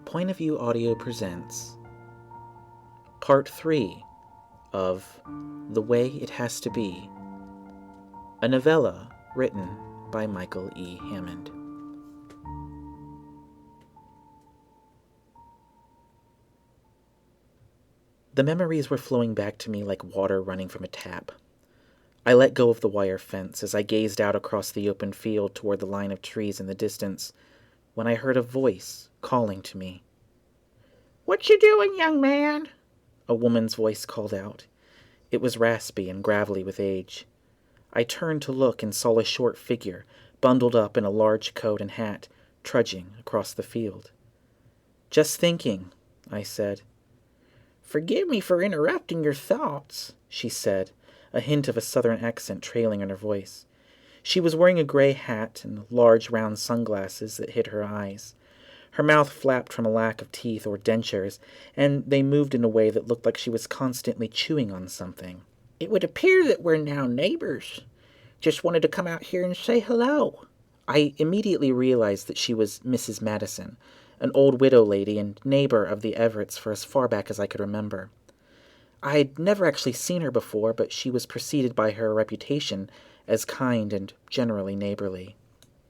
Point of View Audio presents Part 3 of The Way It Has to Be, a novella written by Michael E. Hammond. The memories were flowing back to me like water running from a tap. I let go of the wire fence as I gazed out across the open field toward the line of trees in the distance, when I heard a voice calling to me. "What you doing, young man?" A woman's voice called out. It was raspy and gravelly with age. I turned to look and saw a short figure, bundled up in a large coat and hat, trudging across the field. "Just thinking," I said. "Forgive me for interrupting your thoughts," she said, a hint of a southern accent trailing in her voice. She was wearing a gray hat and large round sunglasses that hid her eyes. Her mouth flapped from a lack of teeth or dentures, and they moved in a way that looked like she was constantly chewing on something. "It would appear that we're now neighbors. Just wanted to come out here and say hello." I immediately realized that she was Mrs. Madison, an old widow lady and neighbor of the Everetts for as far back as I could remember. I'd never actually seen her before, but she was preceded by her reputation as kind and generally neighborly.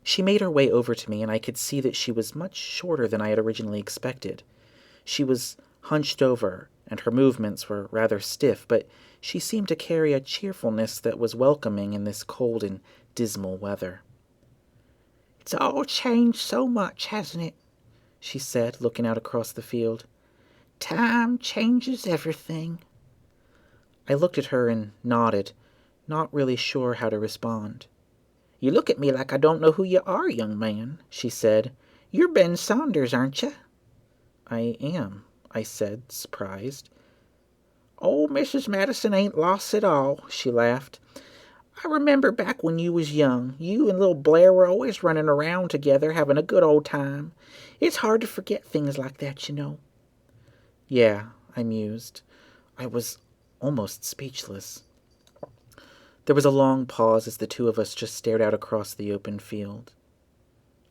She made her way over to me, and I could see that she was much shorter than I had originally expected. She was hunched over, and her movements were rather stiff, but she seemed to carry a cheerfulness that was welcoming in this cold and dismal weather. "It's all changed so much, hasn't it?" she said, looking out across the field. "Time changes everything." I looked at her and nodded, not really sure how to respond. "You look at me like I don't know who you are, young man," she said. "You're Ben Saunders, aren't you?" "I am," I said, surprised. "Old Mrs. Madison ain't lost at all," she laughed. "I remember back when you was young, you and little Blair were always running around together, having a good old time. It's hard to forget things like that, you know." "Yeah," I mused. I was almost speechless. There was a long pause as the two of us just stared out across the open field.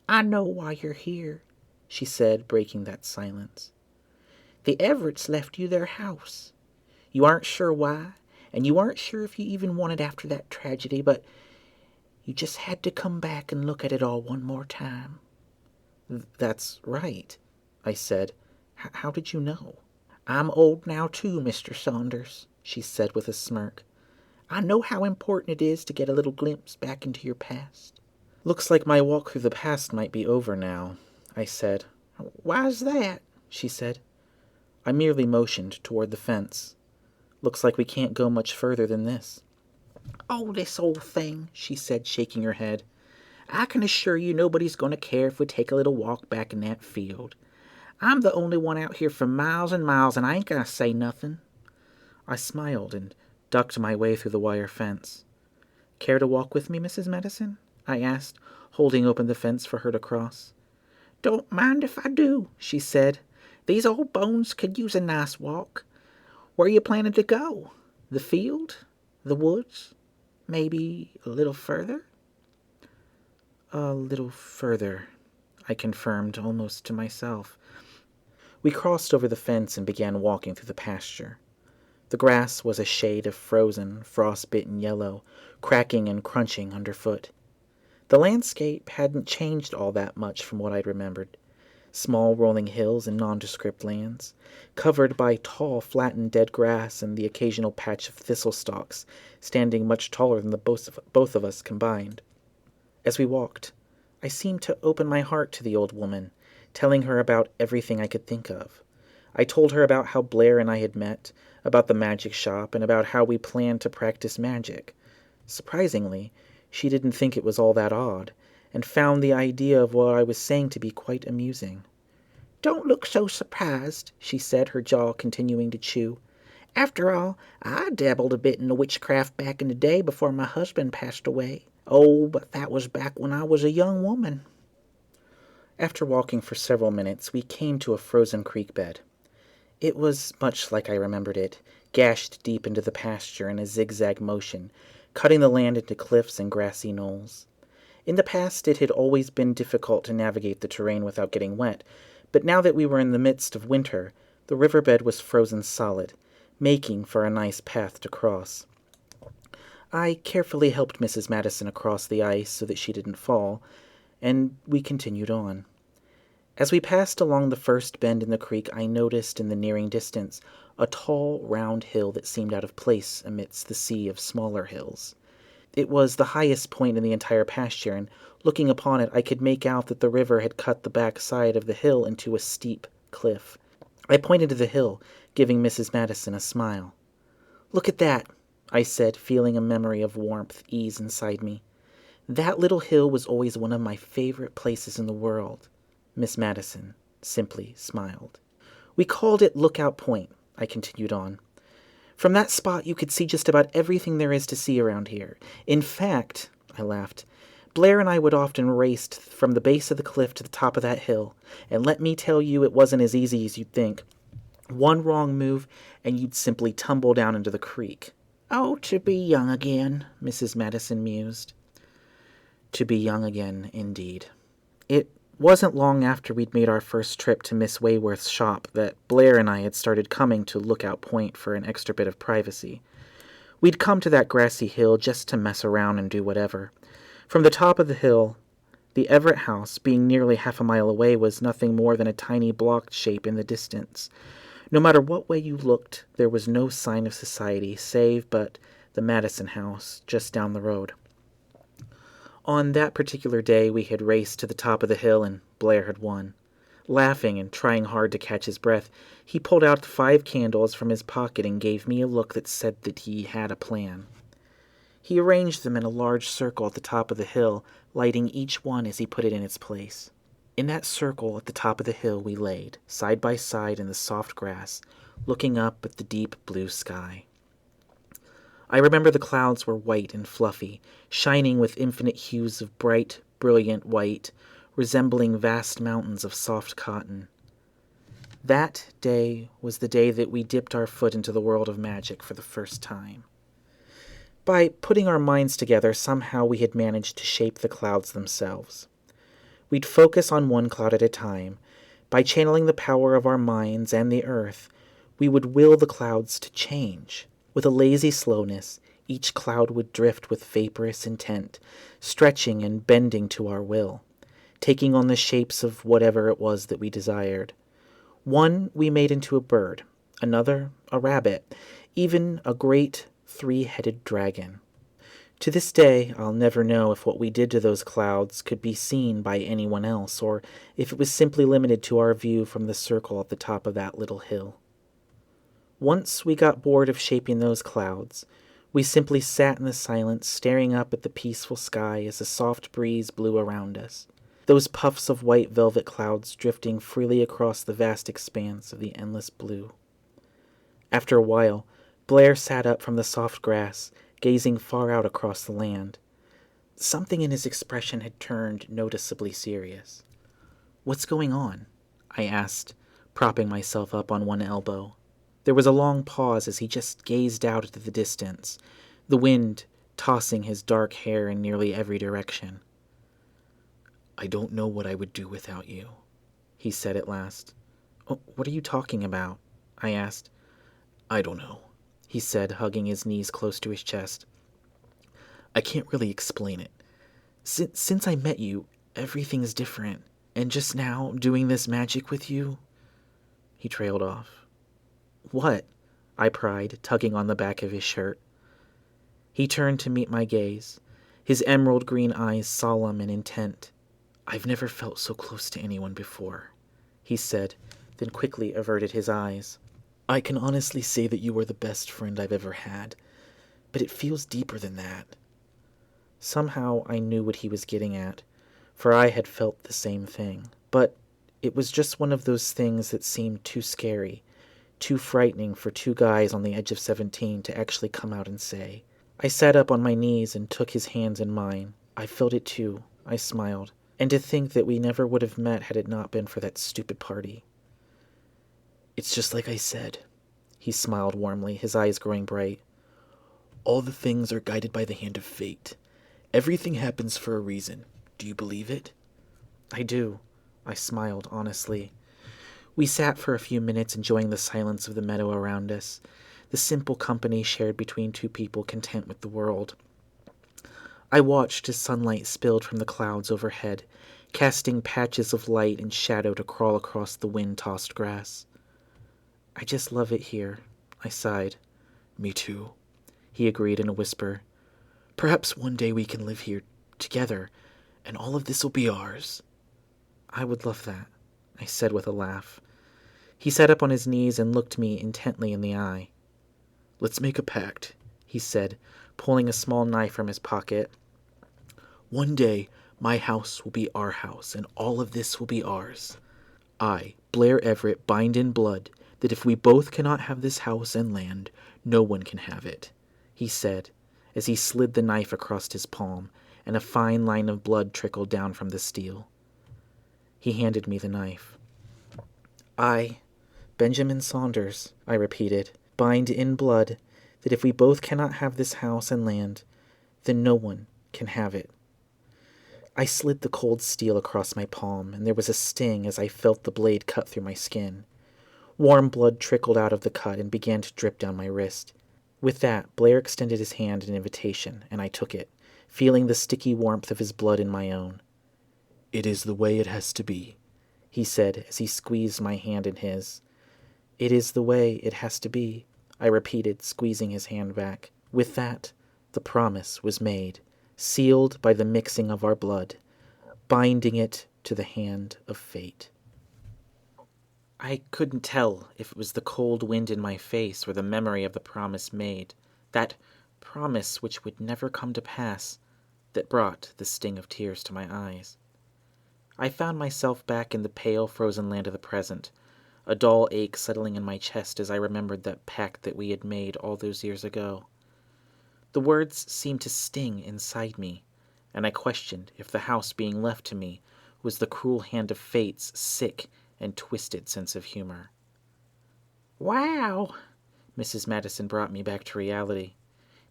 "I know why you're here," she said, breaking that silence. "The Everetts left you their house. You aren't sure why, and you aren't sure if you even wanted after that tragedy, but you just had to come back and look at it all one more time." "That's right," I said. How did you know?" "I'm old now too, Mr. Saunders," she said with a smirk. "I know how important it is to get a little glimpse back into your past." "Looks like my walk through the past might be over now," I said. "Why's that?" she said. I merely motioned toward the fence. "Looks like we can't go much further than this." "Oh, this old thing," she said, shaking her head. "I can assure you nobody's going to care if we take a little walk back in that field. I'm the only one out here for miles and miles, and I ain't going to say nothing." I smiled and ducked my way through the wire fence. "Care to walk with me, Mrs. Madison?" I asked, holding open the fence for her to cross. "Don't mind if I do," she said. "These old bones could use a nice walk. Where you planning to go? The field? The woods? Maybe a little further?" "A little further," I confirmed, almost to myself. We crossed over the fence and began walking through the pasture. The grass was a shade of frozen, frost-bitten yellow, cracking and crunching underfoot. The landscape hadn't changed all that much from what I'd remembered. Small rolling hills and nondescript lands, covered by tall, flattened dead grass and the occasional patch of thistle stalks, standing much taller than the both of us combined. As we walked, I seemed to open my heart to the old woman, telling her about everything I could think of. I told her about how Blair and I had met, about the magic shop, and about how we planned to practice magic. Surprisingly, she didn't think it was all that odd, and found the idea of what I was saying to be quite amusing. "Don't look so surprised," she said, her jaw continuing to chew. "After all, I dabbled a bit in the witchcraft back in the day before my husband passed away. Oh, but that was back when I was a young woman." After walking for several minutes, we came to a frozen creek bed. It was much like I remembered it, gashed deep into the pasture in a zigzag motion, cutting the land into cliffs and grassy knolls. In the past, it had always been difficult to navigate the terrain without getting wet, But now that we were in the midst of winter, the riverbed was frozen solid, making for a nice path to cross. I carefully helped Mrs. Madison across the ice so that she didn't fall, and we continued on. As we passed along the first bend in the creek, I noticed in the nearing distance a tall, round hill that seemed out of place amidst the sea of smaller hills. It was the highest point in the entire pasture, and looking upon it, I could make out that the river had cut the back side of the hill into a steep cliff. I pointed to the hill, giving Mrs. Madison a smile. "Look at that," I said, feeling a memory of warmth ease inside me. "That little hill was always one of my favorite places in the world." Miss Madison simply smiled. "We called it Lookout Point," I continued on. "From that spot you could see just about everything there is to see around here. In fact," I laughed, "Blair and I would often race from the base of the cliff to the top of that hill, and let me tell you it wasn't as easy as you'd think. One wrong move, and you'd simply tumble down into the creek." "Oh, to be young again," Mrs. Madison mused. To be young again, indeed. It wasn't long after we'd made our first trip to Miss Wayworth's shop that Blair and I had started coming to Lookout Point for an extra bit of privacy. We'd come to that grassy hill just to mess around and do whatever. From the top of the hill, the Everett house, being nearly half a mile away, was nothing more than a tiny blocked shape in the distance. No matter what way you looked, there was no sign of society, save but the Madison house just down the road. On that particular day, we had raced to the top of the hill, and Blair had won. Laughing and trying hard to catch his breath, he pulled out 5 candles from his pocket and gave me a look that said that he had a plan. He arranged them in a large circle at the top of the hill, lighting each one as he put it in its place. In that circle at the top of the hill we laid, side by side in the soft grass, looking up at the deep blue sky. I remember the clouds were white and fluffy, shining with infinite hues of bright, brilliant white, resembling vast mountains of soft cotton. That day was the day that we dipped our foot into the world of magic for the first time. By putting our minds together, somehow we had managed to shape the clouds themselves. We'd focus on one cloud at a time. By channeling the power of our minds and the earth, we would will the clouds to change. With a lazy slowness, each cloud would drift with vaporous intent, stretching and bending to our will, taking on the shapes of whatever it was that we desired. One we made into a bird, another a rabbit, even a great 3-headed dragon. To this day, I'll never know if what we did to those clouds could be seen by anyone else, or if it was simply limited to our view from the circle at the top of that little hill. Once we got bored of shaping those clouds, we simply sat in the silence, staring up at the peaceful sky as a soft breeze blew around us, those puffs of white velvet clouds drifting freely across the vast expanse of the endless blue. After a while, Blair sat up from the soft grass, gazing far out across the land. Something in his expression had turned noticeably serious. "What's going on?" I asked, propping myself up on one elbow. There was a long pause as he just gazed out into the distance, the wind tossing his dark hair in nearly every direction. "I don't know what I would do without you," he said at last. "Oh, what are you talking about?" I asked. "I don't know," he said, hugging his knees close to his chest. "I can't really explain it. Since I met you, everything's different. And just now, doing this magic with you..." He trailed off. "What?" I pried, tugging on the back of his shirt. He turned to meet my gaze, his emerald green eyes solemn and intent. "I've never felt so close to anyone before," he said, then quickly averted his eyes. "I can honestly say that you are the best friend I've ever had, but it feels deeper than that." Somehow I knew what he was getting at, for I had felt the same thing, but it was just one of those things that seemed too scary, too frightening for 2 guys on the edge of 17 to actually come out and say. I sat up on my knees and took his hands in mine. I felt it too. I smiled. And to think that we never would have met had it not been for that stupid party. "It's just like I said," he smiled warmly, his eyes growing bright. "All the things are guided by the hand of fate. Everything happens for a reason. Do you believe it?" "I do," I smiled honestly. We sat for a few minutes enjoying the silence of the meadow around us, the simple company shared between two people content with the world. I watched as sunlight spilled from the clouds overhead, casting patches of light and shadow to crawl across the wind-tossed grass. "I just love it here," I sighed. "Me too," he agreed in a whisper. "Perhaps one day we can live here together, and all of this will be ours." "I would love that," I said with a laugh. He sat up on his knees and looked me intently in the eye. "Let's make a pact," he said, pulling a small knife from his pocket. "One day, my house will be our house, and all of this will be ours. I, Blair Everett, bind in blood that if we both cannot have this house and land, no one can have it," he said, as he slid the knife across his palm, and a fine line of blood trickled down from the steel. He handed me the knife. "I, Benjamin Saunders," I repeated, "bind in blood that if we both cannot have this house and land, then no one can have it." I slid the cold steel across my palm, and there was a sting as I felt the blade cut through my skin. Warm blood trickled out of the cut and began to drip down my wrist. With that, Blair extended his hand in invitation, and I took it, feeling the sticky warmth of his blood in my own. "It is the way it has to be," he said as he squeezed my hand in his. "It is the way it has to be," I repeated, squeezing his hand back. With that, the promise was made, sealed by the mixing of our blood, binding it to the hand of fate. I couldn't tell if it was the cold wind in my face or the memory of the promise made, that promise which would never come to pass, that brought the sting of tears to my eyes. I found myself back in the pale, frozen land of the present, a dull ache settling in my chest as I remembered that pact that we had made all those years ago. The words seemed to sting inside me, and I questioned if the house being left to me was the cruel hand of fate's sick and twisted sense of humor. "Wow," Mrs. Madison brought me back to reality.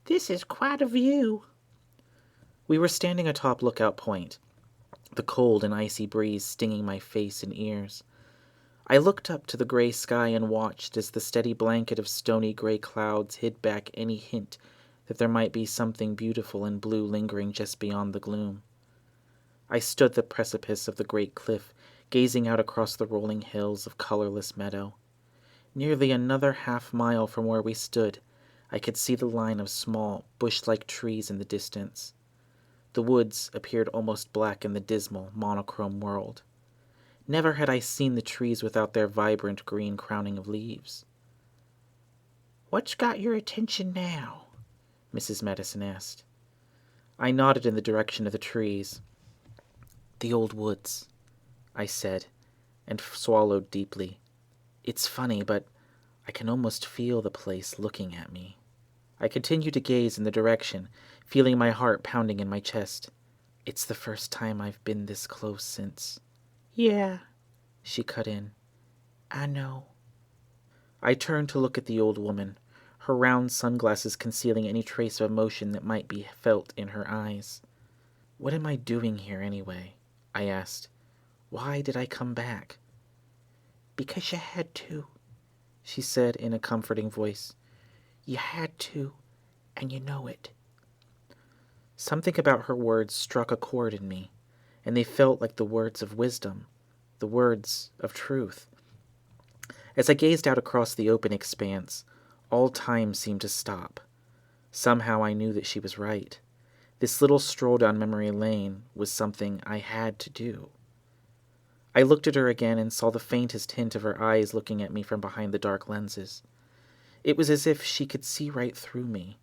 "This is quite a view." We were standing atop Lookout Point, the cold and icy breeze stinging my face and ears. I looked up to the gray sky and watched as the steady blanket of stony gray clouds hid back any hint that there might be something beautiful and blue lingering just beyond the gloom. I stood the precipice of the great cliff, gazing out across the rolling hills of colorless meadow. Nearly another half-mile from where we stood, I could see the line of small, bush-like trees in the distance. The woods appeared almost black in the dismal, monochrome world. Never had I seen the trees without their vibrant green crowning of leaves. "What's got your attention now?" Mrs. Madison asked. I nodded in the direction of the trees. "The old woods," I said, and swallowed deeply. "It's funny, but I can almost feel the place looking at me." I continued to gaze in the direction, feeling my heart pounding in my chest. "It's the first time I've been this close since—" "Yeah," she cut in. "I know." I turned to look at the old woman, her round sunglasses concealing any trace of emotion that might be felt in her eyes. "What am I doing here anyway?" I asked. "Why did I come back?" "Because you had to," she said in a comforting voice. "You had to, and you know it." Something about her words struck a chord in me, and they felt like the words of wisdom, the words of truth. As I gazed out across the open expanse, all time seemed to stop. Somehow I knew that she was right. This little stroll down memory lane was something I had to do. I looked at her again and saw the faintest hint of her eyes looking at me from behind the dark lenses. It was as if she could see right through me.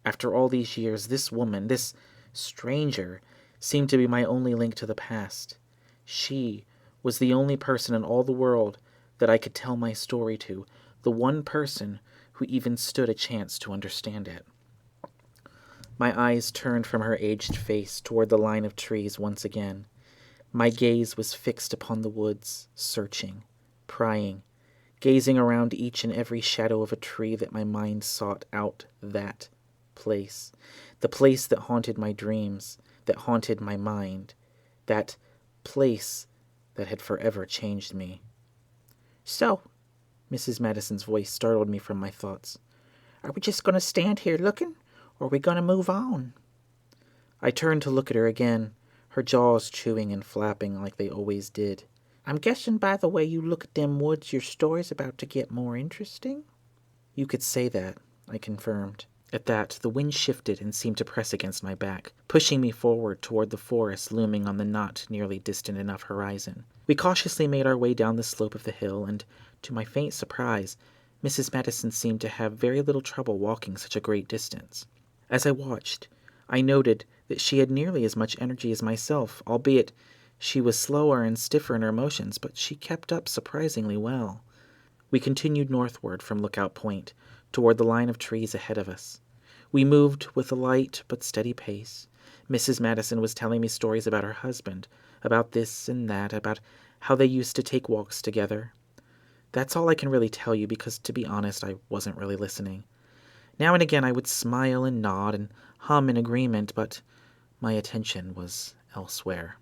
After all these years, this woman, this stranger, seemed to be my only link to the past. She was the only person in all the world that I could tell my story to, the one person who even stood a chance to understand it. My eyes turned from her aged face toward the line of trees once again. My gaze was fixed upon the woods, searching, prying, gazing around each and every shadow of a tree that my mind sought out that place, the place that haunted my dreams, that haunted my mind, that place that had forever changed me. So, Mrs. Madison's voice startled me from my thoughts. Are we just going to stand here looking, or are we going to move on? I turned to look at her again, her jaws chewing and flapping like they always did. I'm guessing by the way you look at them woods, your story's about to get more interesting? You could say that, I confirmed. At that, the wind shifted and seemed to press against my back, pushing me forward toward the forest looming on the not nearly distant enough horizon. We cautiously made our way down the slope of the hill, and, to my faint surprise, Mrs. Madison seemed to have very little trouble walking such a great distance. As I watched, I noted that she had nearly as much energy as myself, albeit she was slower and stiffer in her motions, but she kept up surprisingly well. We continued northward from Lookout Point, toward the line of trees ahead of us. We moved with a light but steady pace. Mrs. Madison was telling me stories about her husband, about this and that, about how they used to take walks together. That's all I can really tell you because, to be honest, I wasn't really listening. Now and again I would smile and nod and hum in agreement, but my attention was elsewhere.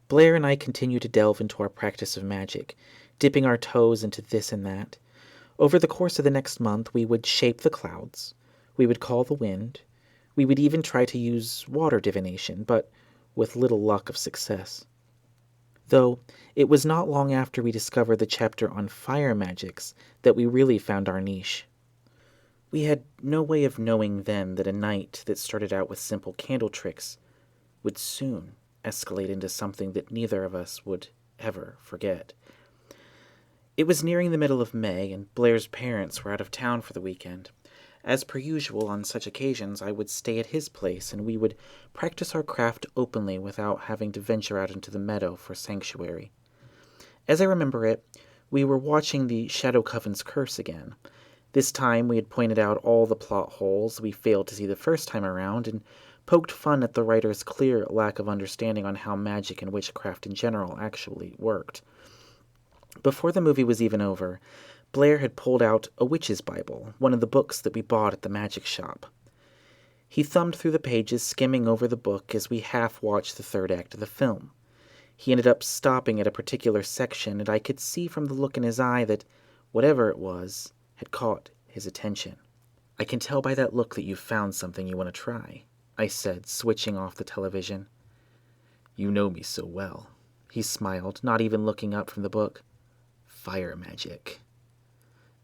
Blair and I continued to delve into our practice of magic, dipping our toes into this and that. Over the course of the next month, we would shape the clouds. We would call the wind. We would even try to use water divination, but with little luck of success. Though it was not long after we discovered the chapter on fire magics that we really found our niche. We had no way of knowing then that a night that started out with simple candle tricks would soon escalate into something that neither of us would ever forget. It was nearing the middle of May, and Blair's parents were out of town for the weekend. As per usual, on such occasions, I would stay at his place, and we would practice our craft openly without having to venture out into the meadow for sanctuary. As I remember it, we were watching the Shadow Coven's curse again. This time we had pointed out all the plot holes we failed to see the first time around, and poked fun at the writer's clear lack of understanding on how magic and witchcraft in general actually worked. Before the movie was even over, Blair had pulled out a witch's Bible, one of the books that we bought at the magic shop. He thumbed through the pages, skimming over the book as we half-watched the third act of the film. He ended up stopping at a particular section, and I could see from the look in his eye that, whatever it was, had caught his attention. "I can tell by that look that you've found something you want to try," I said, switching off the television. "You know me so well." He smiled, not even looking up from the book. "Fire magic."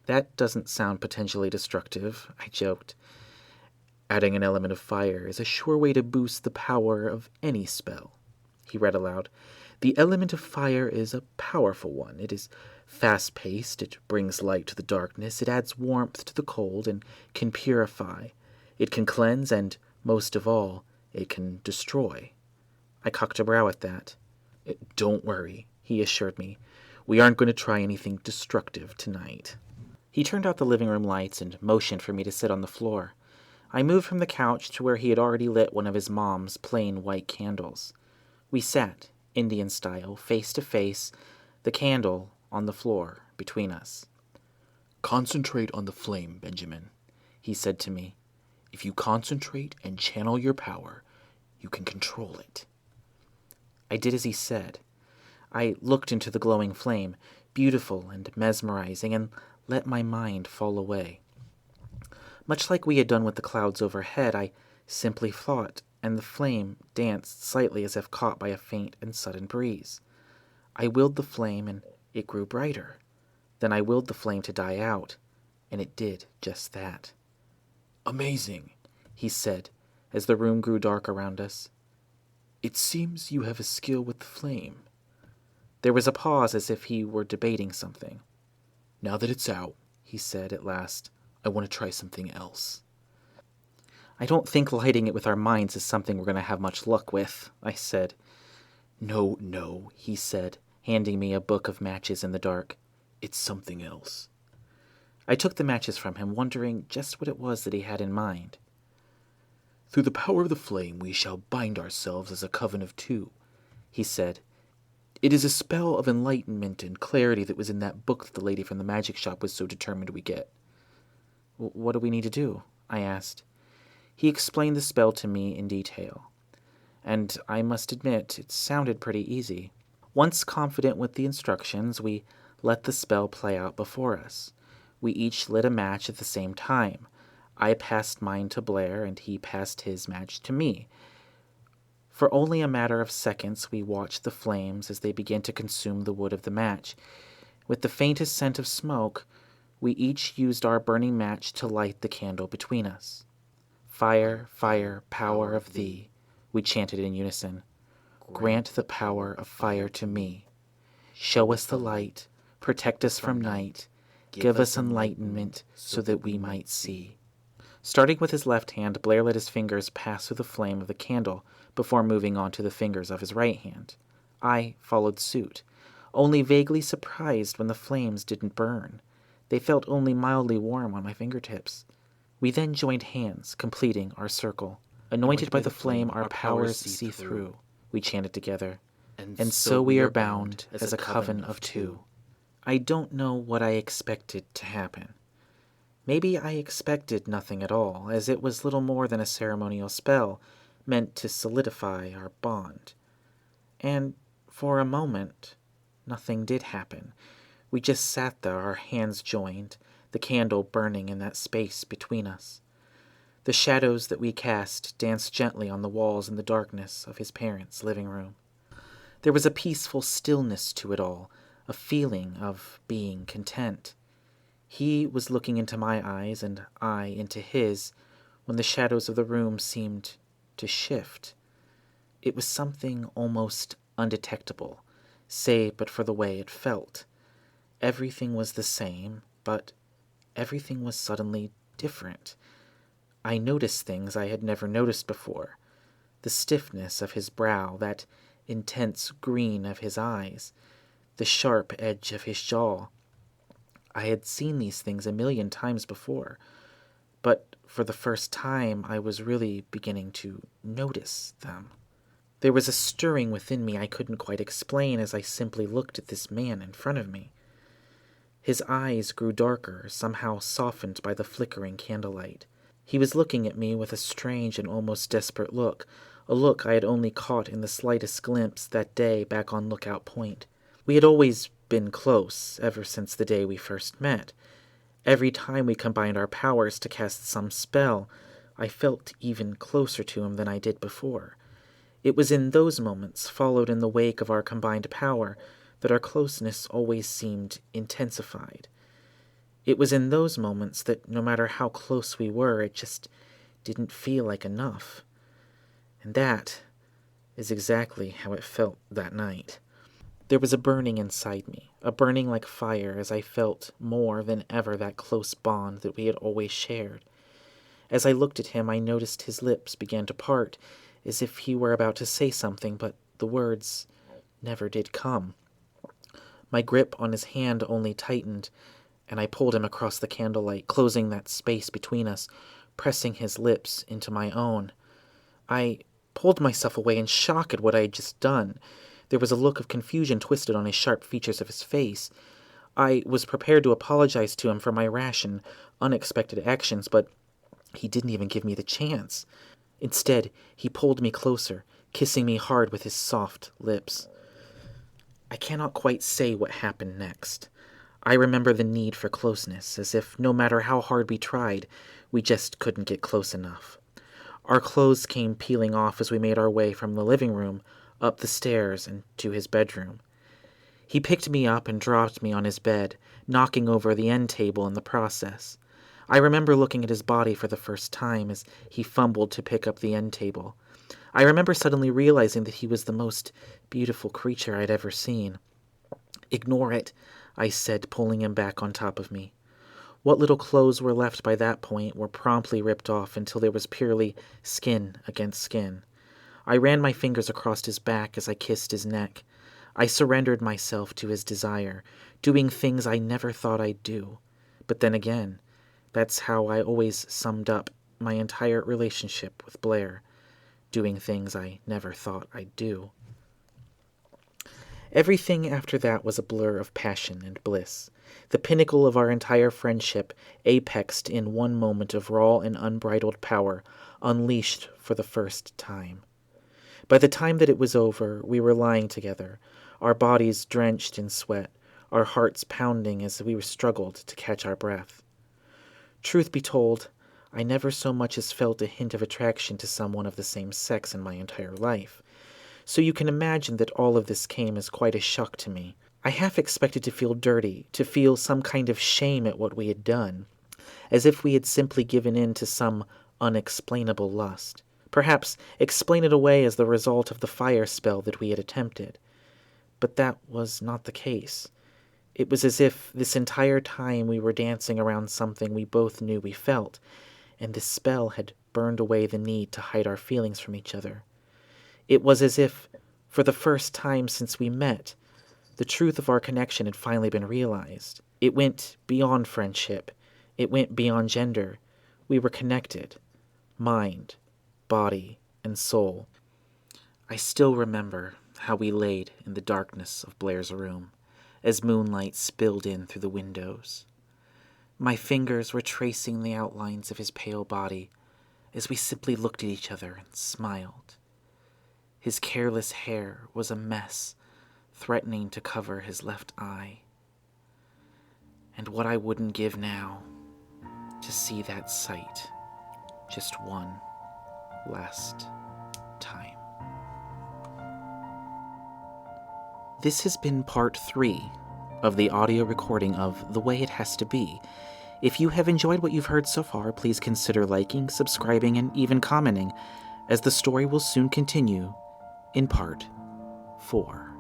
"That doesn't sound potentially destructive," I joked. "Adding an element of fire is a sure way to boost the power of any spell," he read aloud. "The element of fire is a powerful one. It is fast-paced, it brings light to the darkness, it adds warmth to the cold, and can purify. It can cleanse, and, most of all, it can destroy." I cocked a brow at that. "Don't worry," he assured me. "We aren't going to try anything destructive tonight." He turned out the living room lights and motioned for me to sit on the floor. I moved from the couch to where he had already lit one of his mom's plain white candles. We sat, Indian style, face to face, the candle on the floor between us. "Concentrate on the flame, Benjamin," he said to me. "If you concentrate and channel your power, you can control it." I did as he said. I looked into the glowing flame, beautiful and mesmerizing, and let my mind fall away. Much like we had done with the clouds overhead, I simply thought, and the flame danced slightly as if caught by a faint and sudden breeze. I willed the flame, and it grew brighter. Then I willed the flame to die out, and it did just that. "Amazing," he said, as the room grew dark around us. "It seems you have a skill with the flame." There was a pause as if he were debating something. "Now that it's out," he said at last, "I want to try something else." "I don't think lighting it with our minds is something we're going to have much luck with," I said. No, he said, handing me a book of matches in the dark. "It's something else." I took the matches from him, wondering just what it was that he had in mind. "Through the power of the flame we shall bind ourselves as a coven of two," he said. "It is a spell of enlightenment and clarity that was in that book that the lady from the magic shop was so determined we get." "What do we need to do?" I asked. He explained the spell to me in detail, and I must admit it sounded pretty easy. Once confident with the instructions, we let the spell play out before us. We each lit a match at the same time. I passed mine to Blair, and he passed his match to me. For only a matter of seconds we watched the flames as they began to consume the wood of the match. With the faintest scent of smoke, we each used our burning match to light the candle between us. Fire, fire, power of thee, we chanted in unison. Grant the power of fire to me. Show us the light, protect us from night, give us enlightenment so that we might see. Starting with his left hand, Blair let his fingers pass through the flame of the candle before moving on to the fingers of his right hand. I followed suit, only vaguely surprised when the flames didn't burn. They felt only mildly warm on my fingertips. We then joined hands, completing our circle. Anointed by the flame, our powers see through, we chanted together. And so we are bound as a coven of two. I don't know what I expected to happen. Maybe I expected nothing at all, as it was little more than a ceremonial spell meant to solidify our bond. And for a moment, nothing did happen. We just sat there, our hands joined, the candle burning in that space between us. The shadows that we cast danced gently on the walls in the darkness of his parents' living room. There was a peaceful stillness to it all, a feeling of being content. He was looking into my eyes and I into his when the shadows of the room seemed to shift. It was something almost undetectable, save but for the way it felt. Everything was the same, but everything was suddenly different. I noticed things I had never noticed before. The stiffness of his brow, that intense green of his eyes, the sharp edge of his jaw. I had seen these things a million times before, but for the first time I was really beginning to notice them. There was a stirring within me I couldn't quite explain as I simply looked at this man in front of me. His eyes grew darker, somehow softened by the flickering candlelight. He was looking at me with a strange and almost desperate look, a look I had only caught in the slightest glimpse that day back on Lookout Point. We had always been close, ever since the day we first met. Every time we combined our powers to cast some spell, I felt even closer to him than I did before. It was in those moments, followed in the wake of our combined power, that our closeness always seemed intensified. It was in those moments that no matter how close we were, it just didn't feel like enough. And that is exactly how it felt that night. There was a burning inside me, a burning like fire as I felt more than ever that close bond that we had always shared. As I looked at him, I noticed his lips began to part, as if he were about to say something, but the words never did come. My grip on his hand only tightened, and I pulled him across the candlelight, closing that space between us, pressing his lips into my own. I pulled myself away in shock at what I had just done. There was a look of confusion twisted on his sharp features of his face. I was prepared to apologize to him for my rash and unexpected actions, but he didn't even give me the chance. Instead, he pulled me closer, kissing me hard with his soft lips. I cannot quite say what happened next. I remember the need for closeness, as if no matter how hard we tried, we just couldn't get close enough. Our clothes came peeling off as we made our way from the living room, up the stairs, and to his bedroom. He picked me up and dropped me on his bed, knocking over the end table in the process. I remember looking at his body for the first time as he fumbled to pick up the end table. I remember suddenly realizing that he was the most beautiful creature I'd ever seen. "Ignore it," I said, pulling him back on top of me. What little clothes were left by that point were promptly ripped off until there was purely skin against skin. I ran my fingers across his back as I kissed his neck. I surrendered myself to his desire, doing things I never thought I'd do. But then again, that's how I always summed up my entire relationship with Blair, doing things I never thought I'd do. Everything after that was a blur of passion and bliss. The pinnacle of our entire friendship apexed in one moment of raw and unbridled power, unleashed for the first time. By the time that it was over, we were lying together, our bodies drenched in sweat, our hearts pounding as we struggled to catch our breath. Truth be told, I never so much as felt a hint of attraction to someone of the same sex in my entire life, so you can imagine that all of this came as quite a shock to me. I half expected to feel dirty, to feel some kind of shame at what we had done, as if we had simply given in to some unexplainable lust. Perhaps explain it away as the result of the fire spell that we had attempted. But that was not the case. It was as if this entire time we were dancing around something we both knew we felt, and this spell had burned away the need to hide our feelings from each other. It was as if, for the first time since we met, the truth of our connection had finally been realized. It went beyond friendship. It went beyond gender. We were connected. Mind, body, and soul. I still remember how we laid in the darkness of Blair's room, as moonlight spilled in through the windows. My fingers were tracing the outlines of his pale body as we simply looked at each other and smiled. His careless hair was a mess, threatening to cover his left eye. And what I wouldn't give now to see that sight just one last time. This has been part 3 of the audio recording of The Way It Has to Be. If you have enjoyed what you've heard so far, please consider liking, subscribing, and even commenting, as the story will soon continue in part 4.